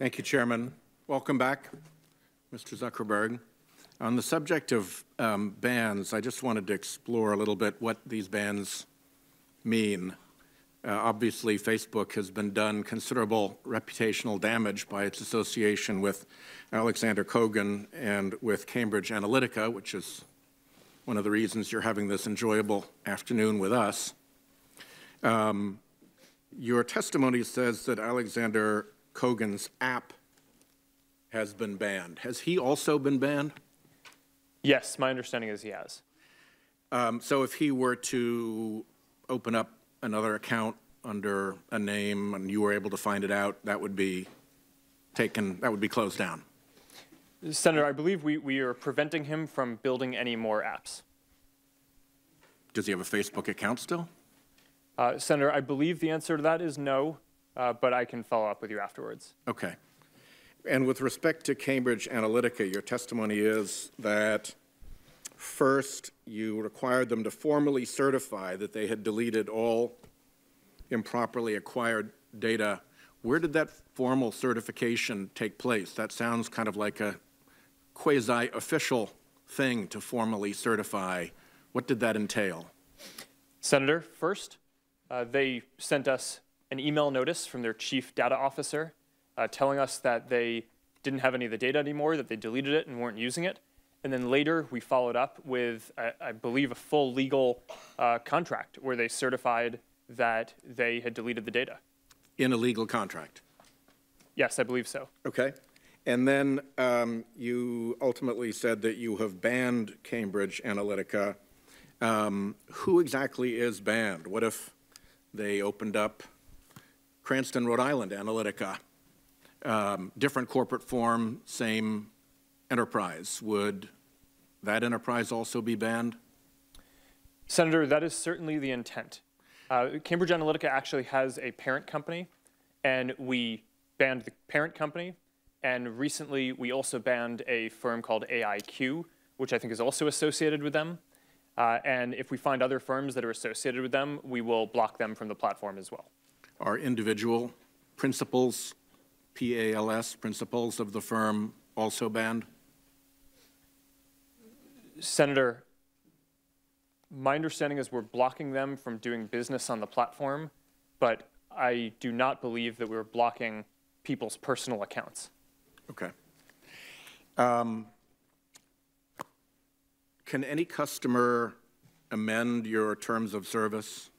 Thank you, Chairman. Welcome back, Mr. Zuckerberg. On the subject of bans, I just wanted to explore a little bit what these bans mean. Obviously, Facebook has been done considerable reputational damage by its association with Alexander Kogan and with Cambridge Analytica, which is one of the reasons you're having this enjoyable afternoon with us. Your testimony says that Alexander Kogan's app has been banned. Has he also been banned? Yes, my understanding is he has. So if he were to open up another account under a name and you were able to find it out, that would be taken, that would be closed down? Senator, I believe we are preventing him from building any more apps. Does he have a Facebook account still? Senator, I believe the answer to that is no, but I can follow up with you afterwards. Okay. And with respect to Cambridge Analytica, your testimony is that first you required them to formally certify that they had deleted all improperly acquired data. Where did that formal certification take place? That sounds kind of like a quasi-official thing to formally certify. What did that entail? Senator, first, they sent us an email notice from their chief data officer telling us that they didn't have any of the data anymore, that they deleted it and weren't using it. And then later we followed up with, I believe, a full legal contract where they certified that they had deleted the data. In a legal contract? Yes, I believe so. Okay. And then you ultimately said that you have banned Cambridge Analytica. Who exactly is banned? What if they opened up Cranston, Rhode Island Analytica? Different corporate form, same enterprise. Would that enterprise also be banned? Senator, that is certainly the intent. Cambridge Analytica actually has a parent company, and we banned the parent company. And recently, we also banned a firm called AIQ, which I think is also associated with them. And if we find other firms that are associated with them, we will block them from the platform as well. Are individual principals, PALS, principals of the firm also banned? Senator, my understanding is we're blocking them from doing business on the platform, but I do not believe that we're blocking people's personal accounts. Okay. Can any customer amend your terms of service,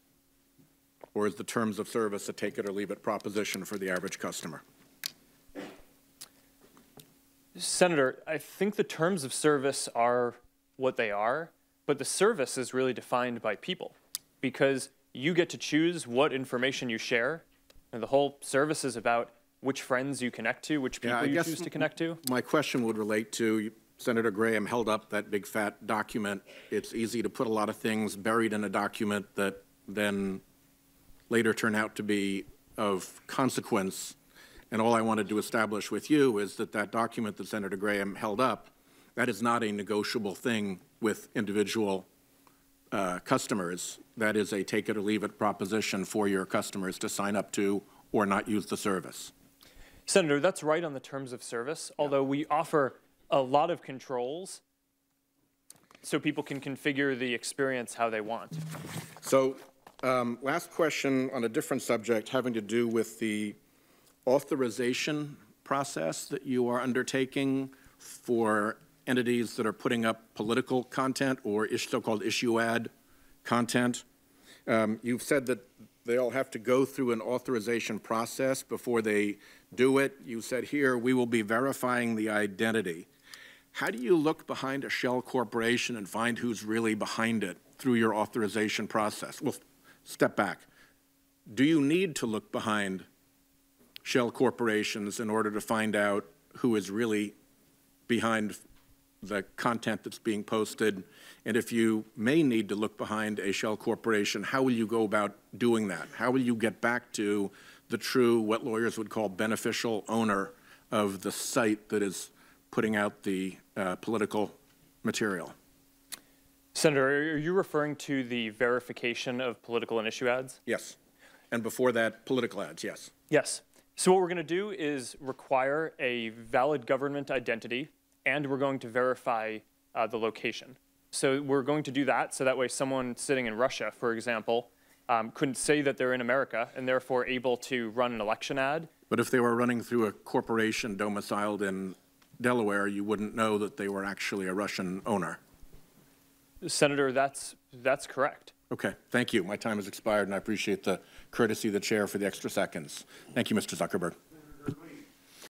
or is the terms of service a take it or leave it proposition for the average customer? Senator, I think the terms of service are what they are, but the service is really defined by people because you get to choose what information you share, and the whole service is about which friends you connect to, which people you choose to connect to. My question would relate to Senator Graham held up that big fat document. It's easy to put a lot of things buried in a document that then later turn out to be of consequence. And all I wanted to establish with you is that that document that Senator Graham held up, that is not a negotiable thing with individual customers. That is a take it or leave it proposition for your customers to sign up to or not use the service. Senator, that's right on the terms of service, although we offer a lot of controls so people can configure the experience how they want. So last question on a different subject having to do with the authorization process that you are undertaking for entities that are putting up political content or so-called issue ad content. You've said that they all have to go through an authorization process before they do it. You said here, we will be verifying the identity. How do you look behind a shell corporation and find who's really behind it through your authorization process? Well, step back. Do you need to look behind shell corporations in order to find out who is really behind the content that's being posted? And if you may need to look behind a shell corporation, how will you go about doing that? How will you get back to the true, what lawyers would call beneficial owner of the site that is putting out the political material? Senator, are you referring to the verification of political and issue ads? Yes. And before that, political ads, yes. Yes. So what we're going to do is require a valid government identity, and we're going to verify the location. So we're going to do that so that way someone sitting in Russia, for example, couldn't say that they're in America and therefore able to run an election ad. But if they were running through a corporation domiciled in Delaware, you wouldn't know that they were actually a Russian owner. Senator, that's correct. Okay, thank you. My time has expired, and I appreciate the courtesy of the chair for the extra seconds. Thank you, Mr. Zuckerberg.